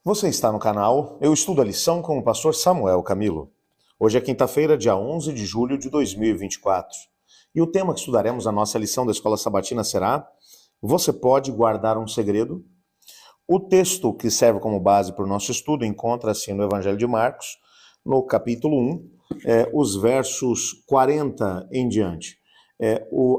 Você está no canal Eu Estudo a Lição com o pastor Samuel Camilo. Hoje é quinta-feira, dia 11 de julho de 2024. E o tema que estudaremos na nossa lição da Escola Sabatina será: Você pode guardar um segredo? O texto que serve como base para o nosso estudo encontra-se no Evangelho de Marcos, no capítulo 1, os versos 40 em diante.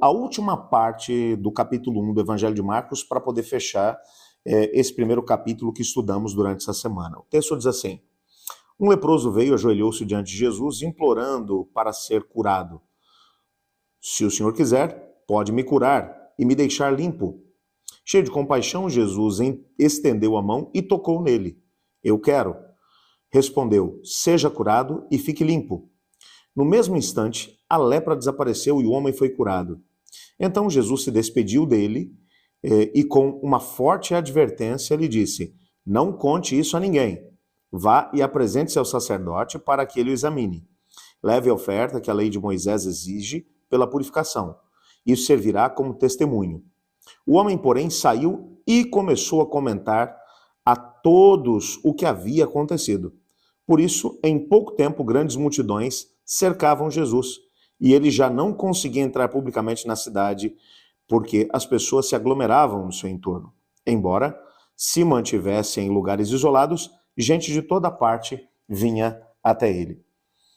A última parte do capítulo 1 do Evangelho de Marcos para poder fechar esse primeiro capítulo que estudamos durante essa semana. O texto diz assim: Um leproso veio, ajoelhou-se diante de Jesus, implorando para ser curado. Se o Senhor quiser, pode me curar e me deixar limpo. Cheio de compaixão, Jesus estendeu a mão e tocou nele. Eu quero. Respondeu: Seja curado e fique limpo. No mesmo instante, a lepra desapareceu e o homem foi curado. Então Jesus se despediu dele e com uma forte advertência lhe disse: Não conte isso a ninguém. Vá e apresente-se ao sacerdote para que ele o examine. Leve a oferta que a lei de Moisés exige pela purificação. Isso servirá como testemunho. O homem, porém, saiu e começou a comentar a todos o que havia acontecido. Por isso, em pouco tempo, grandes multidões cercavam Jesus, e ele já não conseguia entrar publicamente na cidade, porque as pessoas se aglomeravam no seu entorno. Embora se mantivessem em lugares isolados, gente de toda parte vinha até ele.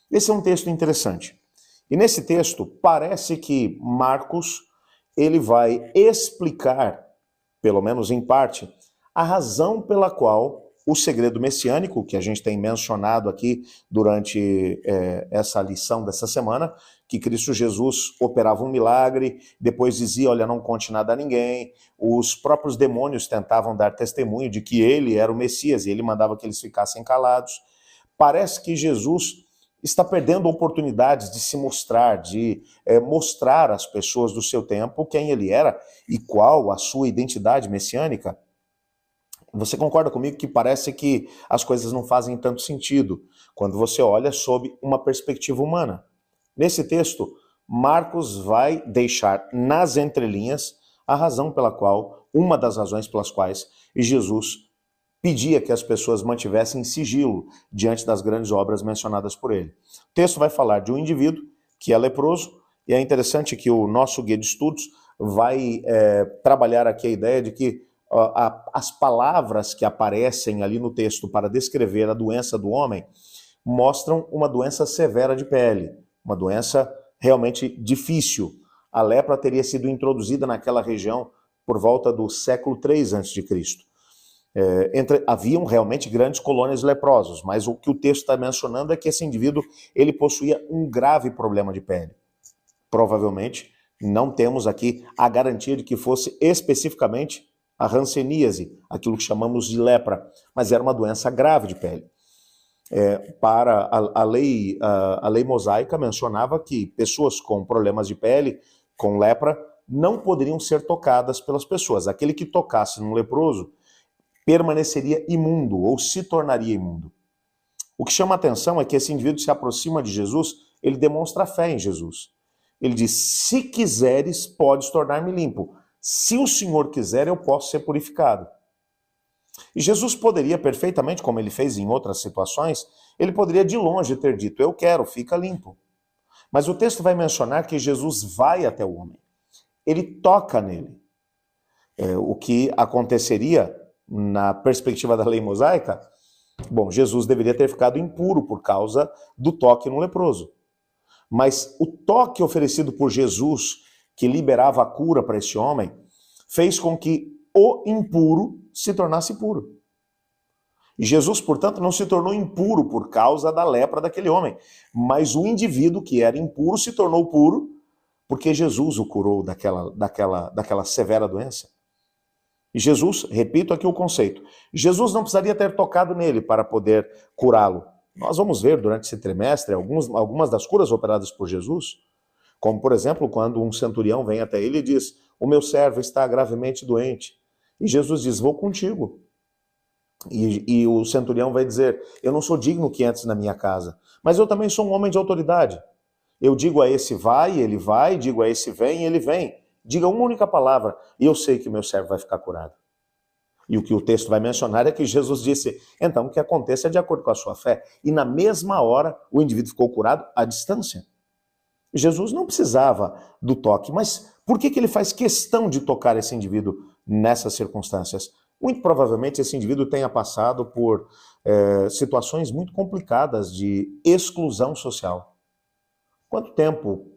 Esse é um texto interessante. E nesse texto, parece que Marcos ele vai explicar, pelo menos em parte, a razão pela qual o segredo messiânico, que a gente tem mencionado aqui durante essa lição dessa semana, que Cristo Jesus operava um milagre, depois dizia, olha, não conte nada a ninguém. Os próprios demônios tentavam dar testemunho de que ele era o Messias e ele mandava que eles ficassem calados. Parece que Jesus está perdendo oportunidades de se mostrar, de mostrar às pessoas do seu tempo quem ele era e qual a sua identidade messiânica. Você concorda comigo que parece que as coisas não fazem tanto sentido quando você olha sob uma perspectiva humana? Nesse texto, Marcos vai deixar nas entrelinhas a razão pela qual, uma das razões pelas quais Jesus pedia que as pessoas mantivessem sigilo diante das grandes obras mencionadas por ele. O texto vai falar de um indivíduo que é leproso, e é interessante que o nosso guia de estudos vai trabalhar aqui a ideia de que as palavras que aparecem ali no texto para descrever a doença do homem mostram uma doença severa de pele, uma doença realmente difícil. A lepra teria sido introduzida naquela região por volta do século III a.C. Haviam realmente grandes colônias de leprosos, mas o que o texto está mencionando é que esse indivíduo ele possuía um grave problema de pele. Provavelmente não temos aqui a garantia de que fosse especificamente a hanseníase, aquilo que chamamos de lepra, mas era uma doença grave de pele. Para a lei mosaica mencionava que pessoas com problemas de pele, com lepra, não poderiam ser tocadas pelas pessoas. Aquele que tocasse num leproso permaneceria imundo ou se tornaria imundo. O que chama a atenção é que esse indivíduo se aproxima de Jesus, ele demonstra fé em Jesus. Ele diz, se quiseres, podes tornar-me limpo. Se o Senhor quiser, eu posso ser purificado. E Jesus poderia perfeitamente, como ele fez em outras situações, ele poderia de longe ter dito, eu quero, fica limpo. Mas o texto vai mencionar que Jesus vai até o homem. Ele toca nele. O que aconteceria na perspectiva da lei mosaica, bom, Jesus deveria ter ficado impuro por causa do toque no leproso. Mas o toque oferecido por Jesus, que liberava a cura para esse homem, fez com que o impuro se tornasse puro. E Jesus, portanto, não se tornou impuro por causa da lepra daquele homem, mas o indivíduo que era impuro se tornou puro porque Jesus o curou daquela severa doença. E Jesus, repito aqui o conceito, Jesus não precisaria ter tocado nele para poder curá-lo. Nós vamos ver durante esse trimestre algumas das curas operadas por Jesus, como por exemplo, quando um centurião vem até ele e diz, o meu servo está gravemente doente. E Jesus diz, vou contigo. E o centurião vai dizer, eu não sou digno que entres na minha casa, mas eu também sou um homem de autoridade. Eu digo a esse vai, digo a esse vem, ele vem. Diga uma única palavra e eu sei que meu servo vai ficar curado. E o que o texto vai mencionar é que Jesus disse, então que aconteça de acordo com a sua fé. E na mesma hora o indivíduo ficou curado à distância. Jesus não precisava do toque, mas por que ele faz questão de tocar esse indivíduo nessas circunstâncias? Muito provavelmente esse indivíduo tenha passado por situações muito complicadas de exclusão social. Quanto tempo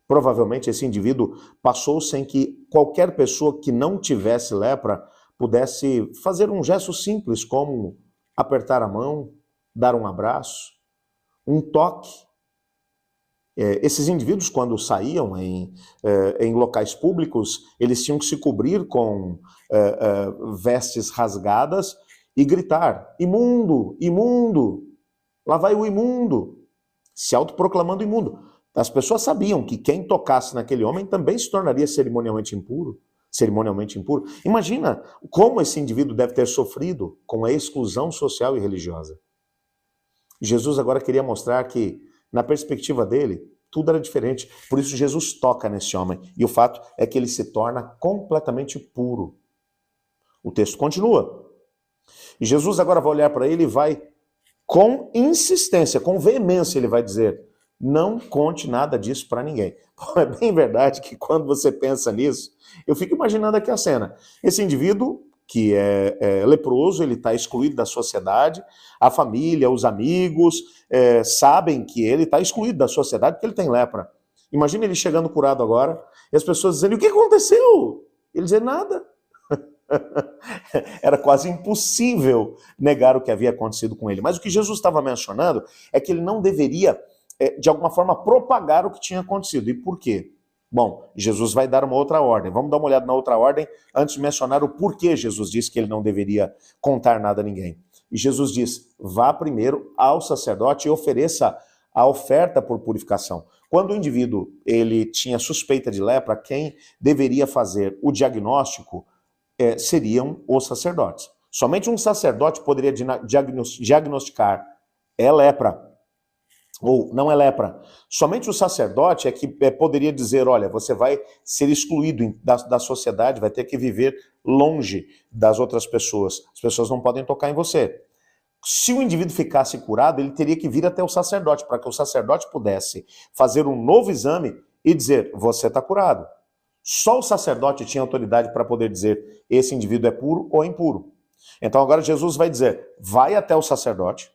provavelmente esse indivíduo passou sem que qualquer pessoa que não tivesse lepra pudesse fazer um gesto simples como apertar a mão, dar um abraço, um toque? Esses indivíduos, quando saíam em locais públicos, eles tinham que se cobrir com vestes rasgadas e gritar, imundo, imundo, lá vai o imundo, se autoproclamando imundo. As pessoas sabiam que quem tocasse naquele homem também se tornaria cerimonialmente impuro. Imagina como esse indivíduo deve ter sofrido com a exclusão social e religiosa. Jesus agora queria mostrar que, na perspectiva dele, tudo era diferente. Por isso Jesus toca nesse homem. E o fato é que ele se torna completamente puro. O texto continua. E Jesus agora vai olhar para ele e vai, com insistência, com veemência, ele vai dizer, não conte nada disso para ninguém. É bem verdade que quando você pensa nisso, eu fico imaginando aqui a cena. Esse indivíduo que é leproso, ele está excluído da sociedade, a família, os amigos sabem que ele está excluído da sociedade porque ele tem lepra. Imagina ele chegando curado agora e as pessoas dizendo, o que aconteceu? Ele dizer nada. Era quase impossível negar o que havia acontecido com ele. Mas o que Jesus estava mencionando é que ele não deveria, de alguma forma, propagar o que tinha acontecido. E por quê? Bom, Jesus vai dar uma outra ordem. Vamos dar uma olhada na outra ordem antes de mencionar o porquê Jesus disse que ele não deveria contar nada a ninguém. E Jesus diz, vá primeiro ao sacerdote e ofereça a oferta por purificação. Quando o indivíduo ele tinha suspeita de lepra, quem deveria fazer o diagnóstico seriam os sacerdotes. Somente um sacerdote poderia diagnosticar lepra ou não é lepra. Somente o sacerdote é que poderia dizer, olha, você vai ser excluído da sociedade, vai ter que viver longe das outras pessoas. As pessoas não podem tocar em você. Se o indivíduo ficasse curado, ele teria que vir até o sacerdote, para que o sacerdote pudesse fazer um novo exame e dizer, você está curado. Só o sacerdote tinha autoridade para poder dizer, esse indivíduo é puro ou impuro. Então agora Jesus vai dizer, vai até o sacerdote,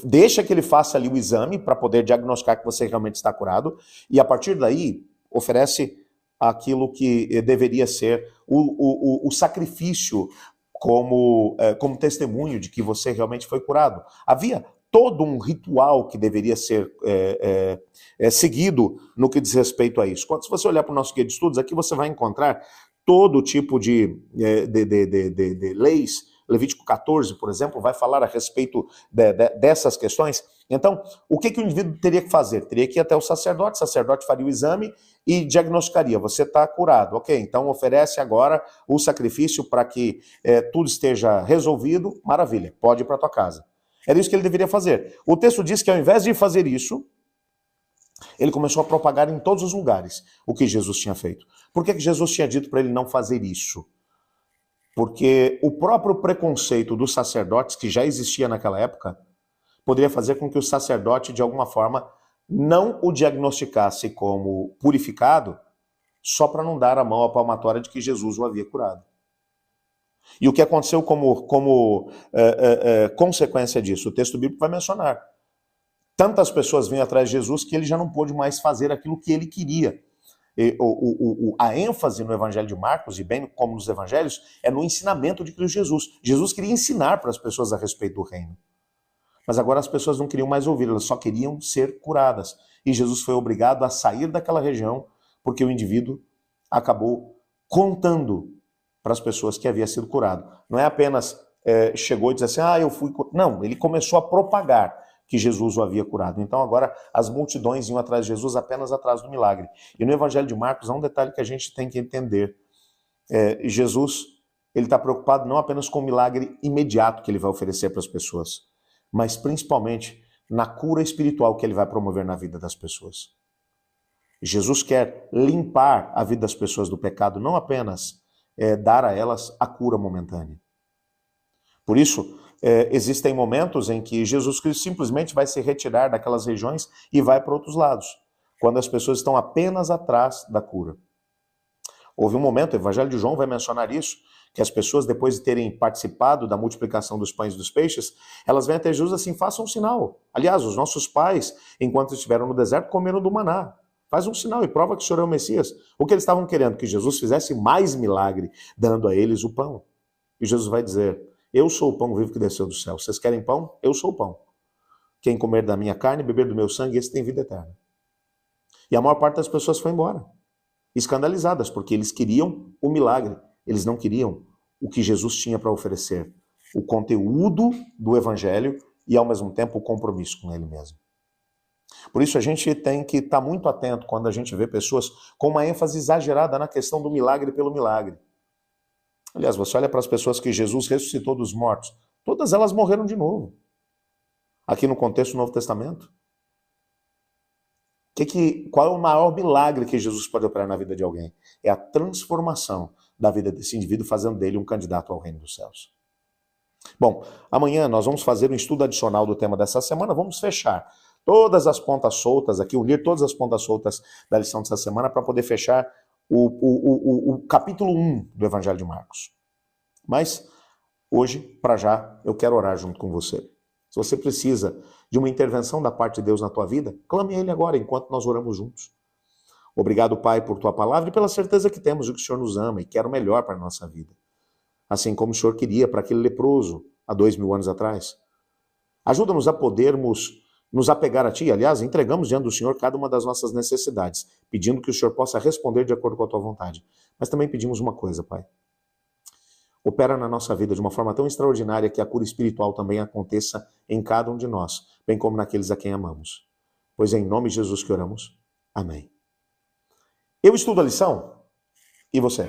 deixa que ele faça ali o exame para poder diagnosticar que você realmente está curado e a partir daí oferece aquilo que deveria ser o sacrifício como testemunho de que você realmente foi curado. Havia todo um ritual que deveria ser seguido no que diz respeito a isso. Se você olhar para o nosso guia de estudos, aqui você vai encontrar todo tipo de leis. Levítico 14, por exemplo, vai falar a respeito dessas questões. Então, o que o indivíduo teria que fazer? Teria que ir até o sacerdote faria o exame e diagnosticaria, você está curado. Ok, então oferece agora o sacrifício para que tudo esteja resolvido, maravilha, pode ir para a tua casa. Era isso que ele deveria fazer. O texto diz que ao invés de fazer isso, ele começou a propagar em todos os lugares o que Jesus tinha feito. Por que Jesus tinha dito para ele não fazer isso? Porque o próprio preconceito dos sacerdotes, que já existia naquela época, poderia fazer com que o sacerdote, de alguma forma, não o diagnosticasse como purificado, só para não dar a mão à palmatória de que Jesus o havia curado. E o que aconteceu como consequência disso? O texto bíblico vai mencionar. Tantas pessoas vinham atrás de Jesus que ele já não pôde mais fazer aquilo que ele queria. A ênfase no Evangelho de Marcos, e bem como nos Evangelhos, é no ensinamento de Cristo Jesus. Jesus queria ensinar para as pessoas a respeito do reino. Mas agora as pessoas não queriam mais ouvir, elas só queriam ser curadas. E Jesus foi obrigado a sair daquela região, porque o indivíduo acabou contando para as pessoas que havia sido curado. Não é apenas chegou e disse assim, eu fui curado. Não, ele começou a propagar que Jesus o havia curado. Então agora as multidões iam atrás de Jesus apenas atrás do milagre. E no Evangelho de Marcos há um detalhe que a gente tem que entender. Jesus, ele está preocupado não apenas com o milagre imediato que ele vai oferecer para as pessoas, mas principalmente na cura espiritual que ele vai promover na vida das pessoas. Jesus quer limpar a vida das pessoas do pecado, não apenas dar a elas a cura momentânea. Por isso, existem momentos em que Jesus Cristo simplesmente vai se retirar daquelas regiões e vai para outros lados, quando as pessoas estão apenas atrás da cura. Houve um momento, o Evangelho de João vai mencionar isso, que as pessoas, depois de terem participado da multiplicação dos pães e dos peixes, elas vêm até Jesus assim, façam um sinal. Aliás, os nossos pais, enquanto estiveram no deserto, comeram do maná. Faz um sinal e prova que o Senhor é o Messias. O que eles estavam querendo? Que Jesus fizesse mais milagre, dando a eles o pão. E Jesus vai dizer, eu sou o pão vivo que desceu do céu. Vocês querem pão? Eu sou o pão. Quem comer da minha carne, beber do meu sangue, esse tem vida eterna. E a maior parte das pessoas foi embora, escandalizadas, porque eles queriam o milagre. Eles não queriam o que Jesus tinha para oferecer. O conteúdo do Evangelho e, ao mesmo tempo, o compromisso com ele mesmo. Por isso, a gente tem que estar muito atento quando a gente vê pessoas com uma ênfase exagerada na questão do milagre pelo milagre. Aliás, você olha para as pessoas que Jesus ressuscitou dos mortos, todas elas morreram de novo. Aqui no contexto do Novo Testamento. Qual é o maior milagre que Jesus pode operar na vida de alguém? É a transformação da vida desse indivíduo, fazendo dele um candidato ao reino dos céus. Bom, amanhã nós vamos fazer um estudo adicional do tema dessa semana, vamos fechar todas as pontas soltas aqui, unir todas as pontas soltas da lição dessa semana para poder fechar o capítulo 1 do Evangelho de Marcos. Mas, hoje, para já, eu quero orar junto com você. Se você precisa de uma intervenção da parte de Deus na tua vida, clame a Ele agora, enquanto nós oramos juntos. Obrigado, Pai, por tua palavra e pela certeza que temos de que o Senhor nos ama e quer o melhor para a nossa vida. Assim como o Senhor queria para aquele leproso há 2000 anos atrás. Ajuda-nos a podermos nos apegar a Ti. Aliás, entregamos diante do Senhor cada uma das nossas necessidades, pedindo que o Senhor possa responder de acordo com a tua vontade. Mas também pedimos uma coisa, Pai. Opera na nossa vida de uma forma tão extraordinária que a cura espiritual também aconteça em cada um de nós, bem como naqueles a quem amamos. Pois é em nome de Jesus que oramos. Amém. Eu estudo a lição. E você?